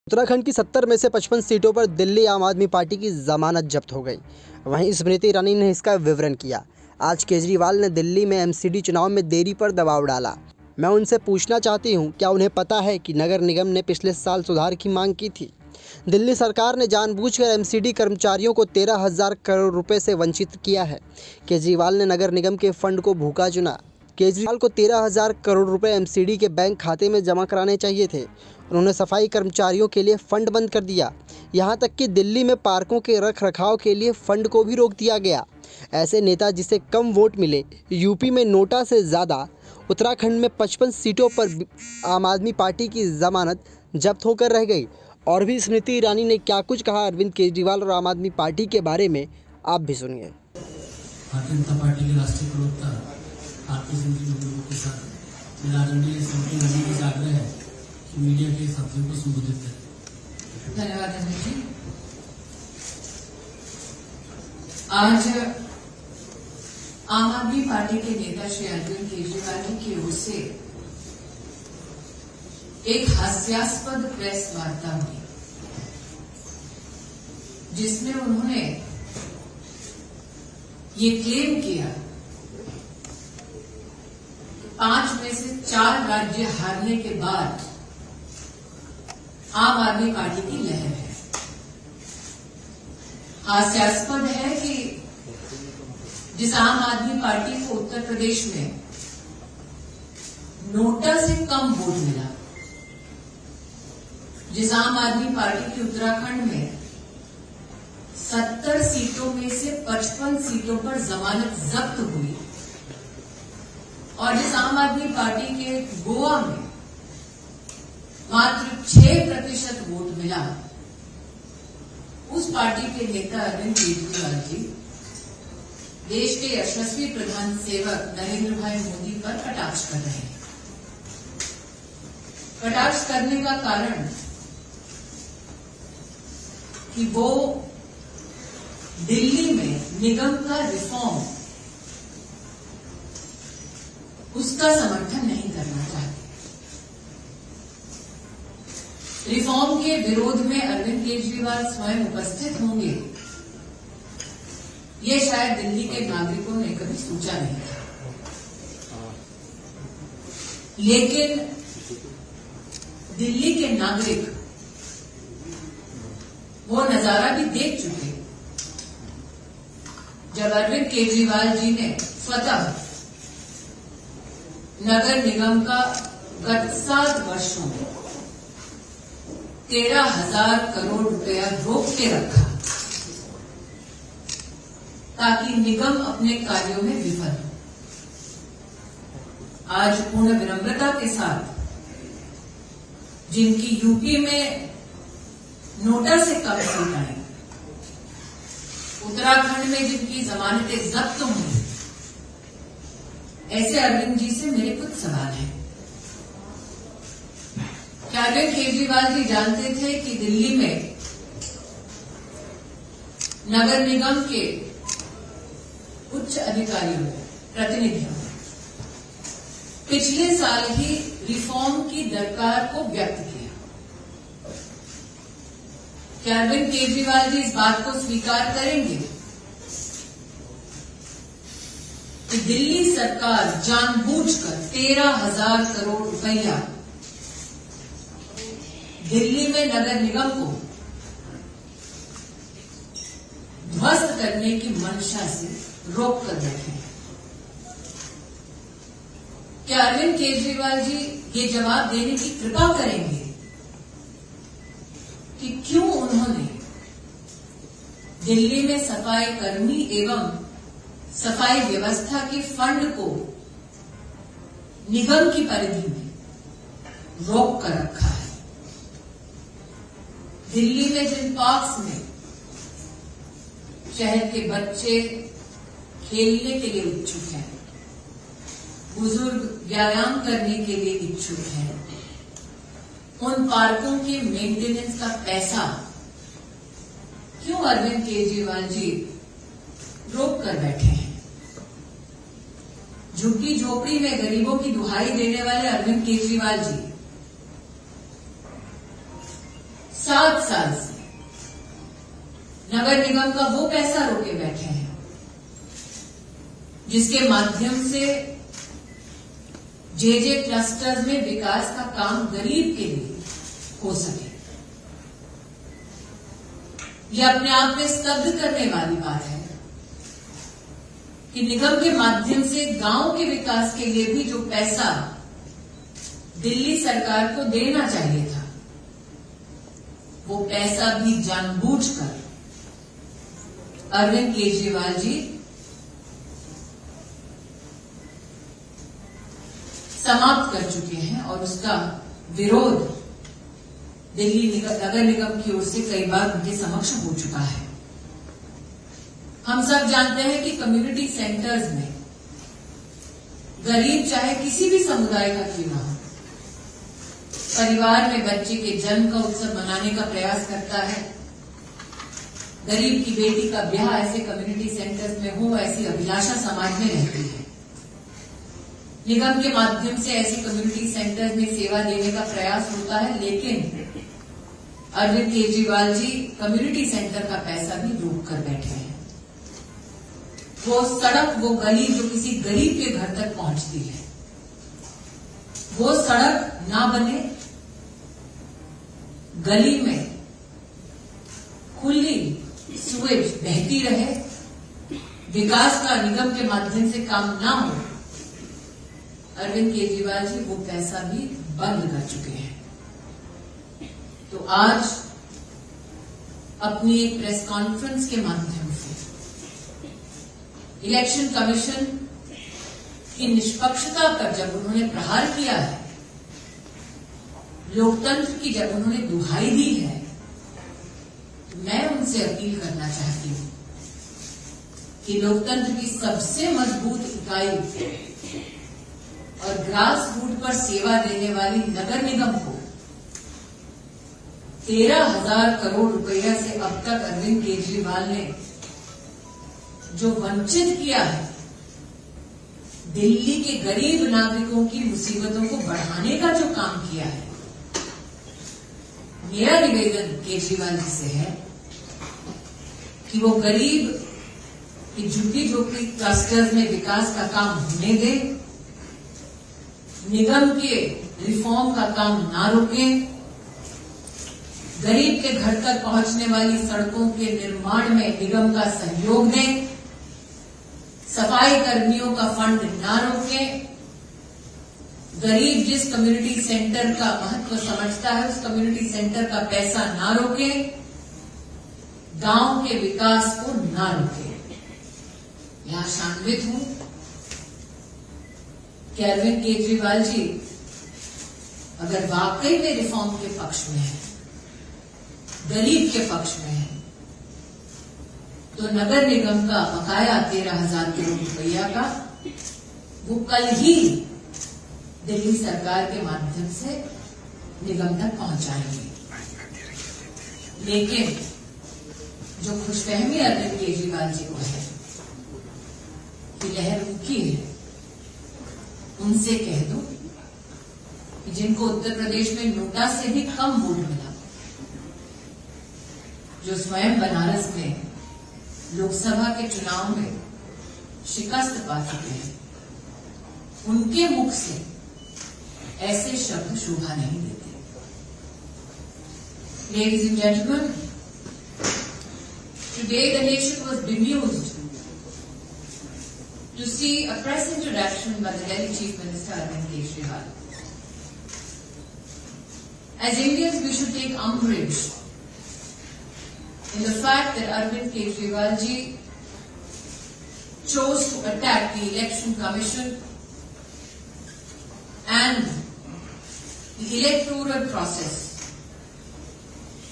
उत्तराखंड की 70 में से 55 सीटों पर दिल्ली आम आदमी पार्टी की जमानत जब्त हो गई। वहीं स्मृति ईरानी ने इसका विवरण किया। आज केजरीवाल ने दिल्ली में एमसीडी चुनाव में देरी पर दबाव डाला। मैं उनसे पूछना चाहती हूं, क्या उन्हें पता है कि नगर निगम ने पिछले साल सुधार की मांग की थी? दिल्ली सरकार ने जानबूझकर एमसीडी कर्मचारियों को 13,000 करोड़ रुपए से वंचित किया है। केजरीवाल ने नगर निगम के फंड को भूखा चुना। केजरीवाल को 13,000 करोड़ रुपए एमसीडी के बैंक खाते में जमा कराने चाहिए थे। उन्होंने सफाई कर्मचारियों के लिए फंड बंद कर दिया। यहाँ तक कि दिल्ली में पार्कों के रख रखाव के लिए फंड को भी रोक दिया गया। ऐसे नेता जिसे कम वोट मिले, यूपी में नोटा से ज़्यादा, उत्तराखंड में 55 सीटों पर आम आदमी पार्टी की जमानत जब्त होकर रह गई। और भी स्मृति ईरानी ने क्या कुछ कहा अरविंद केजरीवाल और आम आदमी पार्टी के बारे में, आप भी सुनिए। भारतीय जनता पार्टी के राष्ट्रीय प्रवक्ता भारतीय लोगों के साथ मेरा आदरणीय स्मृति ईरानी का आग्रह है कि मीडिया के साथियों को संबोधित करें। धन्यवाद अनिल जी। आज आम आदमी पार्टी के नेता श्री अरविंद केजरीवाल जी की ओर से एक हास्यास्पद प्रेस वार्ता हुई, जिसमें उन्होंने ये क्लेम किया 5 में से 4 राज्य हारने के बाद आम आदमी पार्टी की लहर है। हास्यास्पद है कि जिस आम आदमी पार्टी को उत्तर प्रदेश में नोटा से कम वोट मिला, जिस आम आदमी पार्टी की उत्तराखंड में 70 सीटों में से 55 सीटों पर जमानत जब्त हुई, और जिस आम आदमी पार्टी के गोवा में मात्र 6% वोट मिला, उस पार्टी के नेता अरविंद केजरीवाल जी देश के यशस्वी प्रधान सेवक नरेंद्र भाई मोदी पर कटाक्ष कर रहे हैं। कटाक्ष करने का कारण कि वो दिल्ली में निगम का रिफॉर्म, उसका समर्थन नहीं करना चाहते। रिफॉर्म के विरोध में अरविंद केजरीवाल स्वयं उपस्थित होंगे, ये शायद दिल्ली के नागरिकों ने कभी सोचा नहीं था। लेकिन दिल्ली के नागरिक वो नजारा भी देख चुके जब अरविंद केजरीवाल जी ने स्वतः नगर निगम का गत 7 वर्षों में 13,000 करोड़ रुपया रोक के रखा, ताकि निगम अपने कार्यों में विफल हो। आज पूर्ण विनम्रता के साथ जिनकी यूपी में नोटा से कम सीट आई, उत्तराखंड में जिनकी जमानतें जब्त हुई, ऐसे अरविंद जी से मेरे कुछ सवाल हैं। क्या अरविंद केजरीवाल जी जानते थे कि दिल्ली में नगर निगम के उच्च अधिकारियों, प्रतिनिधियों पिछले साल ही रिफॉर्म की दरकार को व्यक्त किया? क्या अरविंद केजरीवाल जी इस बात को स्वीकार करेंगे कि दिल्ली सरकार जानबूझकर 13,000 करोड़ रुपया दिल्ली में नगर निगम को ध्वस्त करने की मंशा से रोक कर बैठे हैं? क्या अरविंद केजरीवाल जी ये जवाब देने की कृपा करेंगे कि क्यों उन्होंने दिल्ली में सफाई कर्मी एवं सफाई व्यवस्था के फंड को निगम की परिधि में रोक कर रखा है? दिल्ली में जिन पार्क्स में शहर के बच्चे खेलने के लिए इच्छुक हैं, बुजुर्ग व्यायाम करने के लिए इच्छुक हैं, उन पार्कों के मेंटेनेंस का पैसा क्यों अरविंद केजरीवाल जी रोक कर बैठे हैं? झुग्गी झोपड़ी में गरीबों की दुहाई देने वाले अरविंद केजरीवाल जी साल से नगर निगम का वो पैसा रोके बैठे हैं जिसके माध्यम से जे क्लस्टर्स में विकास का काम गरीब के लिए हो सके। यह अपने आप में स्तब्ध करने वाली बात है कि निगम के माध्यम से गांव के विकास के लिए भी जो पैसा दिल्ली सरकार को देना चाहिए था, वो पैसा भी जानबूझकर अरविंद केजरीवाल जी समाप्त कर चुके हैं और उसका विरोध दिल्ली नगर निगम की ओर से कई बार उनके समक्ष हो चुका है। हम सब जानते हैं कि कम्युनिटी सेंटर्स में गरीब चाहे किसी भी समुदाय का क्यों ना हो, परिवार में बच्चे के जन्म का उत्सव मनाने का प्रयास करता है। गरीब की बेटी का ब्याह ऐसे कम्युनिटी सेंटर्स में हो, ऐसी अभिलाषा समाज में रहती है। निगम के माध्यम से ऐसे कम्युनिटी सेंटर्स में सेवा देने का प्रयास होता है, लेकिन अरविंद केजरीवाल जी कम्युनिटी सेंटर का पैसा भी रोक कर बैठे हैं। वो सड़क, वो गली जो किसी गरीब के घर तक पहुंचती है, वो सड़क ना बने, गली में खुली सुएज बहती रहे, विकास का निगम के माध्यम से काम ना हो, अरविंद केजरीवाल जी वो पैसा भी बंद कर चुके हैं। तो आज अपनी एक प्रेस कॉन्फ्रेंस के माध्यम से इलेक्शन कमीशन की निष्पक्षता पर जब उन्होंने प्रहार किया है, लोकतंत्र की जब उन्होंने दुहाई दी है, तो मैं उनसे अपील करना चाहती हूं कि लोकतंत्र की सबसे मजबूत इकाई और ग्रास रूट पर सेवा देने वाली नगर निगम को 13,000 करोड़ रुपया से अब तक अरविंद केजरीवाल ने जो वंचित किया है, दिल्ली के गरीब नागरिकों की मुसीबतों को बढ़ाने का जो काम किया है, मेरा निवेदन केजरीवाल जी से है कि वो गरीब की झुग्गी झोपड़ी क्लस्टर्स में विकास का काम होने दे, निगम के रिफॉर्म का काम ना रोकें, गरीब के घर तक पहुंचने वाली सड़कों के निर्माण में निगम का सहयोग दें, सफाई कर्मियों का फंड ना रोकें, गरीब जिस कम्युनिटी सेंटर का महत्व समझता है उस कम्युनिटी सेंटर का पैसा ना रोकें, गांव के विकास को ना रोकें। मैं आशान्वित हूं कि अरविंद केजरीवाल जी अगर वाकई में रिफॉर्म के पक्ष में है, गरीब के पक्ष में है, तो नगर निगम का बकाया 13,000 करोड़ रुपया का वो कल ही दिल्ली सरकार के माध्यम से निगम तक पहुंचाएंगे। लेकिन जो खुशफहमी अरविंद केजरीवाल जी को है कि लहर रुकी है, उनसे कह दो कि जिनको उत्तर प्रदेश में नोटा से भी कम वोट मिला, जो स्वयं बनारस में लोकसभा के चुनाव में शिकस्त पा चुके हैं, उनके मुख से ऐसे शब्द शोभा नहीं देते। Ladies and gentlemen, today the nation was bemused to see a press introduction by the Delhi Chief Minister Arvind Kejriwal. As Indians, we should take umbrage in the fact that Arvind Kejriwal ji chose to attack the Election Commission and the electoral process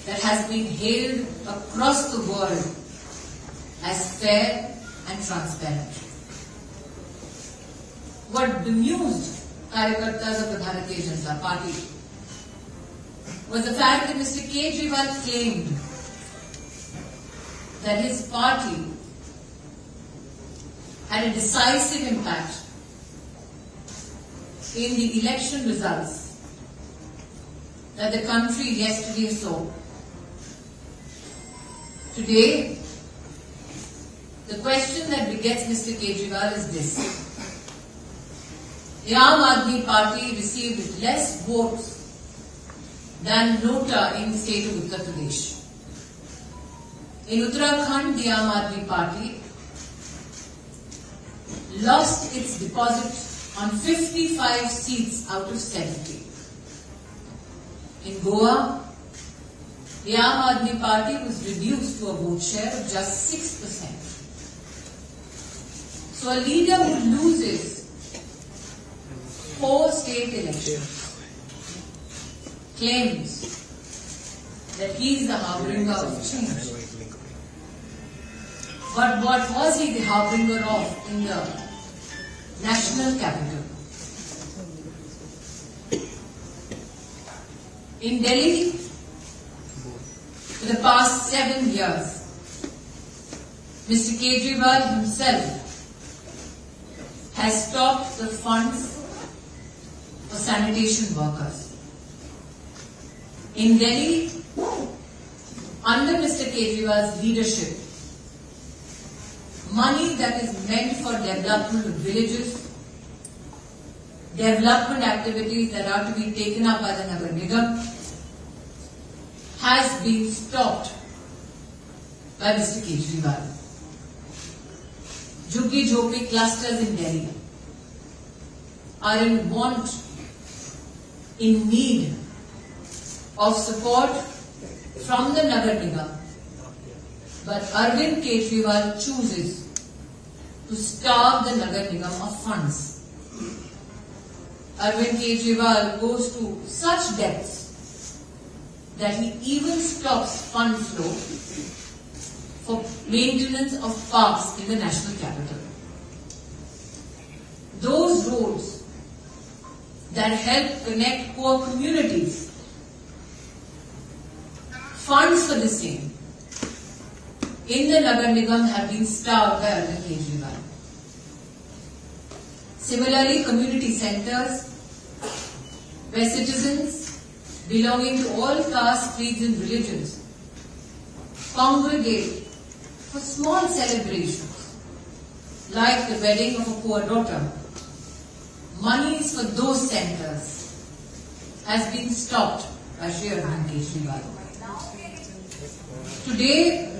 that has been hailed across the world as fair and transparent. What bemused Karyakartas of the Bharatiya Janata Party was the fact that Mr. Kejriwal claimed that his party had a decisive impact in the election results that the country yesterday saw Today, the question that begets Mr. Kejriwal is this. The Aam Aadmi Party received less votes than Nota in the state of Uttar Pradesh. In Uttarakhand, the Aam Aadmi Party lost its deposit on 55 seats out of 70. In Goa, the Aam Aadmi Party was reduced to a vote share of just 6%. So a leader who loses 4 state elections claims that he is the harbinger of change. But what was he the harbinger of in the national capital? In Delhi, for the past 7 years, Mr. Kejriwal himself has stopped the funds for sanitation workers. In Delhi, under Mr. Kejriwal's leadership, money that is meant for development of villages, development activities that are to be taken up by the Nagar Nigam, has been stopped by Mr. Kejriwal. Jhuggi Jhoppi clusters in Delhi are in want, in need of support from the Nagar Nigam. But Arvind Kejriwal chooses to starve the Nagar Nigam of funds. Arvind Kejriwal goes to such depths that he even stops fund flow for maintenance of parks in the national capital. Those roads that help connect poor communities, funds for the same in the Nagar Nigam have been starved by Arvind Kejriwal. Similarly, community centers where citizens belonging to all castes, creeds and religions congregate for small celebrations like the wedding of a poor daughter. Monies for those centers has been stopped by Shri Arvind Kejriwal. Today,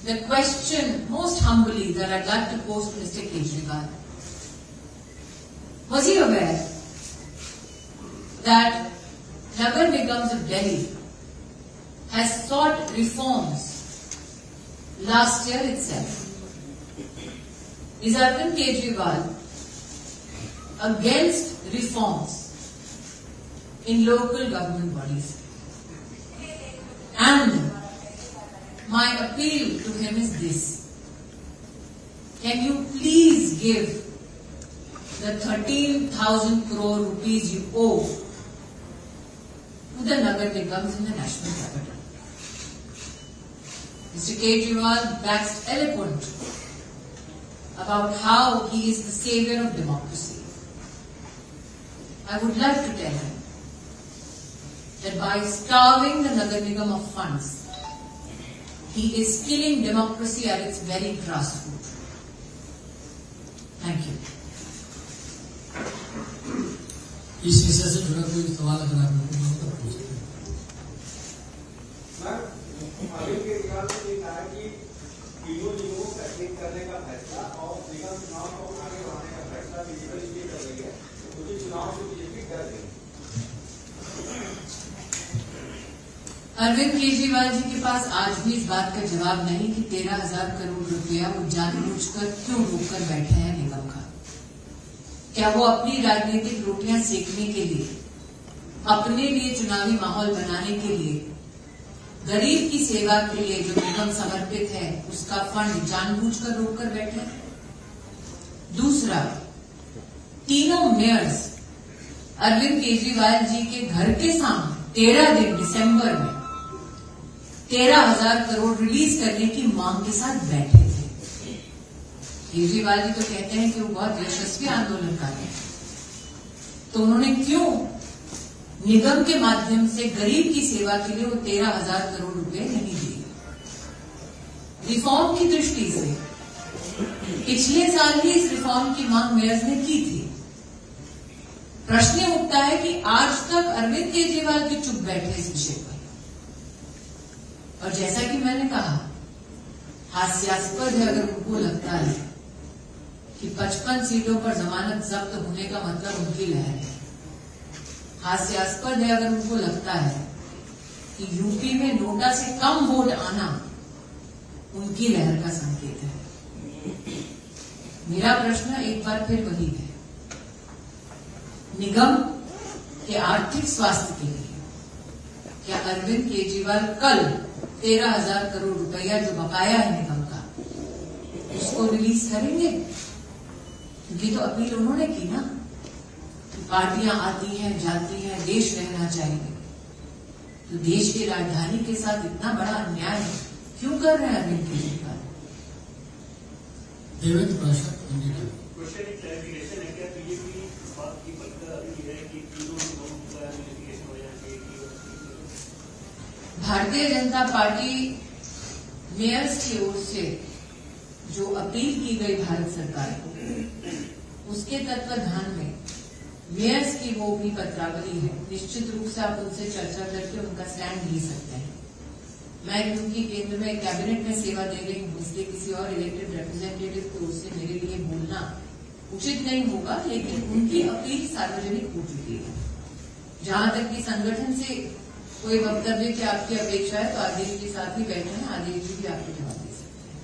the question most humbly that I'd like to pose to Mr. Kejriwal, was he aware that Nagar Nigams of Delhi has sought reforms last year itself? Is Arvind Kejriwal against reforms in local government bodies? And my appeal to him is this. Can you please give the 13,000 crore rupees you owe to the Nagar Nigams in the national capital? Mr. Kejriwal waxed eloquent about how he is the savior of democracy. I would like to tell him that by starving the Nagar Nigam of funds, he is killing democracy at its very grassroots. Thank you. इस विषय से जुड़ा कोई सवाल अगर आप लोगों को पूछ सकते हैं। अरविंद केजरीवाल ने ये कहा कि तीनों निगमों को एक करने का फैसला और निगम चुनाव को आगे बढ़ाने का फैसला बीजेपी इसलिए कर रही है क्योंकि चुनाव से बीजेपी डर रही है। अरविंद केजरीवाल जी के पास आज भी इस बात का जवाब नहीं कि 13,000 करोड़ रुपया वो जानबूझकर क्यों रोककर बैठे हैं निगम का। क्या वो अपनी राजनीतिक रोटियां सेकने के लिए, अपने लिए चुनावी माहौल बनाने के लिए, गरीब की सेवा के लिए जो निगम समर्पित है उसका फंड जानबूझकर रोककर बैठे? दूसरा, तीनों मेयर्स अरविंद केजरीवाल जी के घर के सामने 13 दिन दिसंबर में 13,000 करोड़ रिलीज करने की मांग के साथ बैठे थे। केजरीवाल जी तो कहते हैं कि वो बहुत यशस्वी आंदोलनकारी हैं, तो उन्होंने क्यों निगम के माध्यम से गरीब की सेवा के लिए वो 13,000 करोड़ रुपए नहीं दिए? रिफॉर्म की दृष्टि से पिछले साल ही इस रिफॉर्म की मांग मेयर्स ने की थी। प्रश्न उठता है कि आज तक अरविंद केजरीवाल भी चुप बैठे इस विषय पर। और जैसा कि मैंने कहा, हास्यास्पद है अगर उनको लगता है कि 55 सीटों पर जमानत जब्त होने का मतलब उनकी लहर है। हास्यास्पद है अगर उनको लगता है कि यूपी में नोटा से कम वोट आना उनकी लहर का संकेत है। मेरा प्रश्न एक बार फिर वही है, निगम के आर्थिक स्वास्थ्य के लिए क्या अरविंद केजरीवाल कल 13,000 करोड़ रुपया जो बकाया है निगम का, उसको रिलीज करेंगे? क्योंकि तो अपील उन्होंने की ना कि पार्टियां आती हैं जाती हैं, देश रहना चाहिए। तो देश की राजधानी के साथ इतना बड़ा अन्याय क्यों कर रहे हैं अरविंद केजरीवाल? देवेंद्र प्रसाद क्वेश्चन एक क्लैरिफिकेशन है, क्या बीजेपी इस बात की पक्का अभी है कि तीनों निगमों का नोटिफिकेशन हो जाना चाहिए कि भारतीय जनता पार्टी मेयर्स की ओर से जो अपील की गई भारत सरकार को, उसके तत्वाधान में मेयर्स की वो भी पत्रावली है। निश्चित रूप से आप उनसे चर्चा करके उनका स्टैंड ले सकते हैं। मैं क्योंकि केंद्र में कैबिनेट में सेवा दे रही हूं, इसलिए किसी और इलेक्टेड रिप्रेजेंटेटिव की ओर से मेरे लिए बोलना उचित नहीं होगा, लेकिन उनकी अपील सार्वजनिक हो चुकी है। जहां तक कि संगठन से कोई वक्तव्य की आपकी अपेक्षा है तो आदेश के साथ ही बैठे हैं, आदेश जी भी आपको जवाब दे सकते हैं।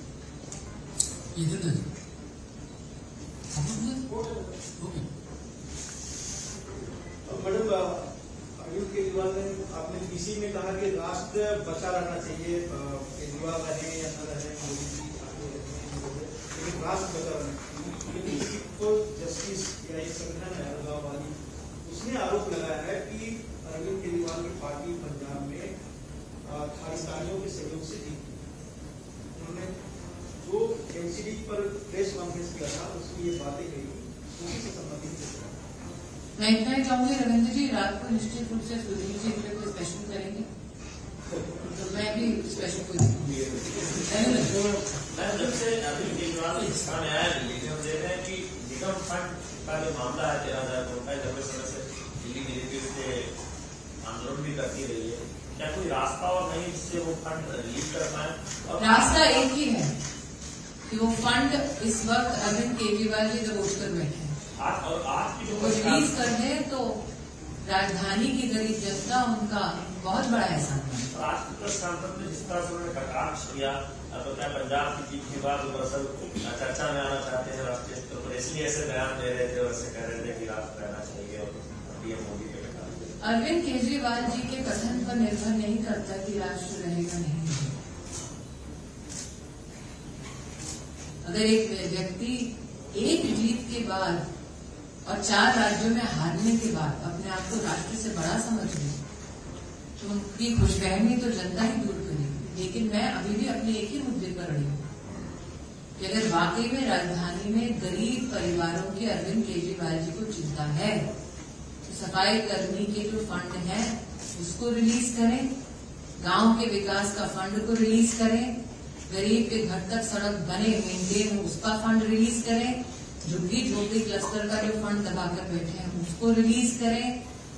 मैडम, अरविंद केजरीवाल ने आपने पीसी में कहा कि राष्ट्र बचा रहना चाहिए, केजरीवाल रहे या न रहे, मोदी जी आगे रहे, लेकिन राष्ट्र बचा रहना चाहिए। लेकिन तो जस्टिस या एक संगठन है अलगाव वाली, उसने आरोप लगाया है कि अरविंद केजरीवाल की पार्टी पंजाब में खालिस्तानियों के सहयोग से जीती। उन्होंने जो एनसीडी पर प्रेस कॉन्फ्रेंस किया था उसमें ये बातें कही, उसी से संबंधित। मैं इतना ही चाहूंगी रविंद्र जी, रात को निश्चित रूप से सुधीर जी इस पर स्पेशल करेंगे, तो मैं भी स्पेशल कोई निगम फंड का जो मामला है 13,000 करोड़ का, लंबे समय से दिल्ली बीजेपी उसके आंदोलन भी करती रही है, क्या कोई रास्ता और नहीं जिससे वो फंड रिलीज कर पाए? रास्ता एक ही है कि वो फंड इस वक्त अरविंद केजरीवाल जी दबोच कर बैठे हैं। और आज की जो वो रिलीज कर दे तो राजधानी की गरीब जनता उनका बहुत बड़ा एहसान है। आज की प्रेस कॉन्फ्रेंस में जिस तरह से उन्होंने कटाक्ष किया, तो क्या पंजाब की जीत के बाद दरअसल चर्चा में आना चाहते हैं राष्ट्रीय स्तर पर, इसलिए ऐसे बयान दे रहे थे और ऐसे कह रहे थे कि राष्ट्र रहना चाहिए और पीएम मोदी पे कहा। अरविंद केजरीवाल जी के कथन पर निर्भर नहीं करता कि राष्ट्र रहेगा नहीं रहेगा। अगर एक व्यक्ति एक जीत के बाद और 4 राज्यों में हारने के बाद अपने आप को राष्ट्र से बड़ा समझ ले तो उनकी खुशफहमी तो जनता ही दूर करेगी। लेकिन मैं अभी भी अपने एक ही मुद्दे पर अड़ी हूँ कि अगर वाकई में राजधानी में गरीब परिवारों की अरविंद केजरीवाल जी को चिंता है तो सफाई कर्मी के जो फंड है उसको रिलीज करें, गांव के विकास का फंड को रिलीज करें, गरीब के घर तक सड़क बने मेंटेन उसका फंड रिलीज करें, झुग्गी झोपड़ी क्लस्टर का जो फंड दबाकर बैठे हैं उसको रिलीज करें,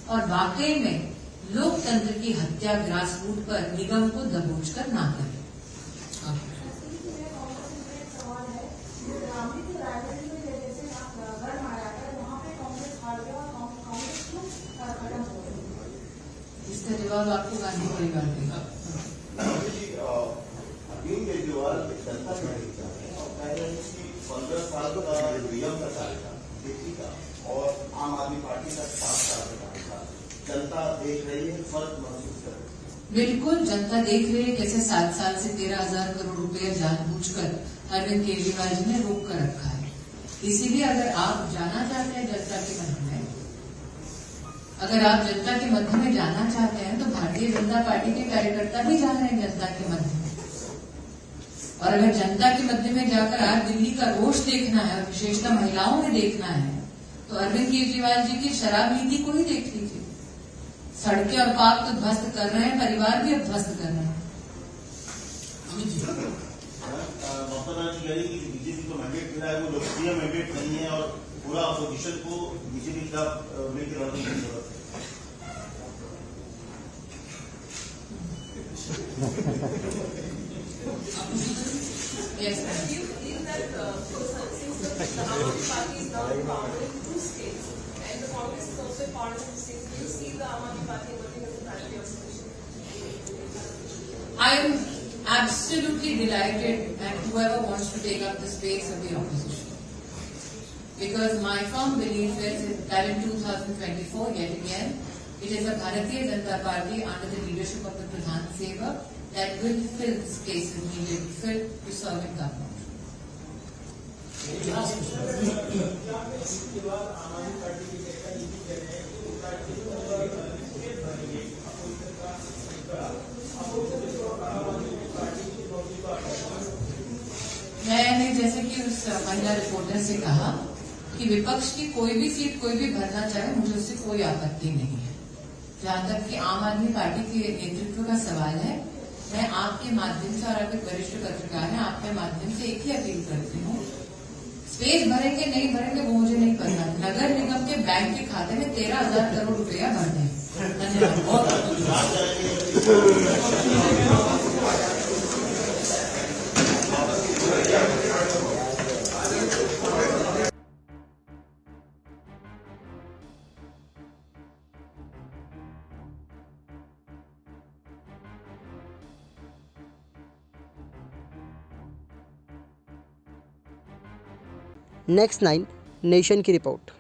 और वाकई में लोकतंत्र की हत्या ग्रास रूट पर निगम को दबोच कर ना करें। इसका जवाब आपको गांधी परिवार देगा। अरविंद केजरीवाल जनता नहीं चाहते हैं और कह रहे हैं कि 15 साल का नियम का कार्यकाल दिल्ली का और आम आदमी पार्टी का 7 साल का कार्यकाल, जनता देख रही है, फर्क महसूस कर रही है। बिल्कुल जनता देख रही है कैसे 7 साल से 13,000 करोड़ रुपया जानबूझकर अरविंद केजरीवाल जी ने रोक कर रखा है। इसीलिए अगर आप जाना चाहते हैं जनता के मध्य में, अगर आप जनता के मध्य में जाना चाहते हैं तो भारतीय जनता पार्टी के कार्यकर्ता भी जा रहे हैं जनता के मध्य में। और अगर जनता के मध्य में जाकर आज दिल्ली का रोष देखना है और विशेषतः महिलाओं में देखना है तो अरविंद केजरीवाल जी की शराब नीति को ही देख लीजिए। सड़कें और पार्क तो ध्वस्त कर रहे हैं, परिवार भी अब ध्वस्त कर रहे हैं। अमित जी बनर्जी कह रही है कि बीजेपी को मैंडेट मिला है वो लोकप्रिय मैंडेट नहीं है और पूरा अपोजिशन को बीजेपी के खिलाफ मिलकर लड़ने की जरूरत है। Yes, ma'am. Do you feel that since the Aam Aadmi Party is now in power in 2 states and the Congress is also a part of the states, do you see the Aam Aadmi Party working as a primary opposition? I am absolutely delighted at whoever wants to take up the space of the opposition. Because my firm belief is that in 2024, yet again, it is a Bharatiya Janata Party under the leadership of the Pradhan Sevak that will fill the spaces needed to fill to serve in government. मैंने जैसे कि उस महिला reporter से कहा कि विपक्ष की कोई भी सीट कोई भी भरना चाहे, मुझे उससे कोई आपत्ति नहीं है। जहां तक कि आम आदमी पार्टी के नेतृत्व का सवाल है, मैं आपके माध्यम से और आपके वरिष्ठ पत्रकार हैं, आपके माध्यम से एक ही अपील करती हूँ, स्पेस भरेंगे नहीं भरेंगे वो मुझे नहीं पता। नगर निगम के बैंक के खाते में 13,000 करोड़ रुपया भर दें। नेक्स्ट 9 नेशन की रिपोर्ट।